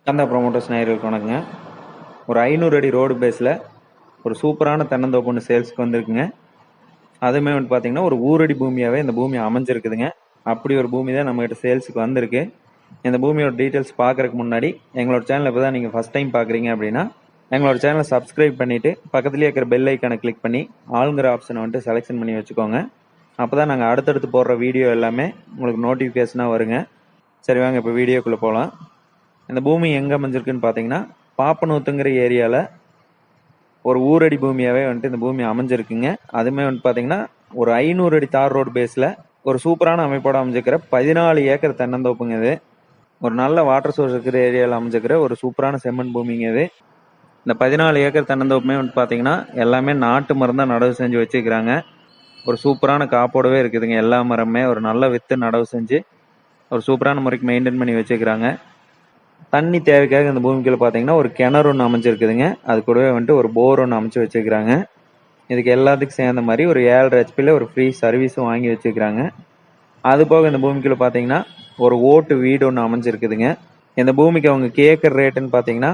சந்தா ப்ரொமோட்டர்ஸ் நேயர்களுக்கு வணக்கங்க. ஒரு 500 அடி ரோடு பேஸில் ஒரு சூப்பரான தென்னந்தோப்பு ஒன்று சேல்ஸுக்கு வந்திருக்குங்க. அதுவுமே வந்து பார்த்தீங்கன்னா ஒரு ஊரடி பூமியாகவே இந்த பூமி அமைஞ்சிருக்குதுங்க. அப்படி ஒரு பூமி தான் நம்மகிட்ட சேல்ஸுக்கு வந்திருக்கு. இந்த பூமியோட டீட்டெயில்ஸ் பார்க்குறதுக்கு முன்னாடி எங்களோட சேனலை இப்போ தான் நீங்கள் ஃபஸ்ட் டைம் பார்க்குறீங்க அப்படின்னா எங்களோட சேனலை சப்ஸ்கிரைப் பண்ணிவிட்டு பக்கத்துலேயே இருக்கிற பெல் ஐக்கானை கிளிக் பண்ணி ஆளுங்கிற ஆப்ஷனை வந்துட்டு செலெக்ஷன் பண்ணி வச்சுக்கோங்க. அப்போ தான் நாங்கள் அடுத்தடுத்து போடுற வீடியோ எல்லாமே உங்களுக்கு நோட்டிஃபிகேஷனாக வருங்க. சரி வாங்க இப்போ வீடியோக்குள்ளே போகலாம். இந்த பூமி எங்கே அமைஞ்சிருக்குன்னு பார்த்தீங்கன்னா பாப்பனூத்துங்கிற ஏரியாவில் ஒரு ஊரடி பூமியாகவே வந்துட்டு இந்த பூமி அமைஞ்சிருக்குங்க. அதுவுமே வந்துட்டு பார்த்தீங்கன்னா ஒரு 500 அடி தார் ரோடு பேஸில் ஒரு சூப்பரான அமைப்போட அமைஞ்சிருக்கிற 14 ஏக்கர் தென்னந்தோப்புங்க இது. ஒரு நல்ல வாட்டர் சோர்ஸ் இருக்கிற ஏரியாவில் அமைஞ்சிருக்கிற ஒரு சூப்பரான செம்மண் பூமிங்க இது. இந்த 14 ஏக்கர் தென்னந்தோப்புமே வந்துட்டு பார்த்தீங்கன்னா எல்லாமே நாட்டு மரம் தான் நடவு செஞ்சு வச்சுக்கிறாங்க. ஒரு சூப்பரான காப்போடவே இருக்குதுங்க. எல்லா மரமே ஒரு நல்ல வித்து நடவு செஞ்சு ஒரு சூப்பரான முறைக்கு மெயின்டைன் பண்ணி வச்சுக்கிறாங்க. தண்ணி தேவைக்காக இந்த பூமிக்குள்ள பார்த்தீங்கன்னா ஒரு கிணறு ஒன்று அமைச்சிருக்குதுங்க. அது கூடவே வந்துட்டு ஒரு போர் ஒன்று அமைச்சு வச்சுக்கிறாங்க. இதுக்கு எல்லாத்துக்கும் சேர்ந்த மாதிரி ஒரு 7.5 ஹெச்பியில் ஒரு ஃப்ரீ சர்வீஸும் வாங்கி வச்சுக்கிறாங்க. அது போக இந்த பூமிக்குள்ள பார்த்தீங்கன்னா ஒரு ஓட்டு வீடு ஒன்று அமைஞ்சிருக்குதுங்க. இந்த பூமிக்கு அவங்க கேட்குற ரேட்டுன்னு பார்த்தீங்கன்னா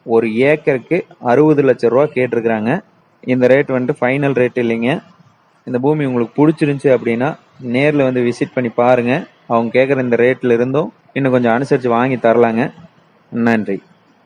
ஒரு ஏக்கருக்கு 60 லட்சம் ரூபா கேட்டிருக்கிறாங்க. இந்த ரேட் வந்துட்டு ஃபைனல் ரேட் இல்லைங்க. இந்த பூமி உங்களுக்கு பிடிச்சிருந்துச்சி அப்படின்னா நேரில் வந்து விசிட் பண்ணி பாருங்கள். அவங்க கேட்குற இந்த ரேட்டில் இருந்தும் இன்னும் கொஞ்சம் அனுசரித்து வாங்கி தரலாங்க. நன்றி.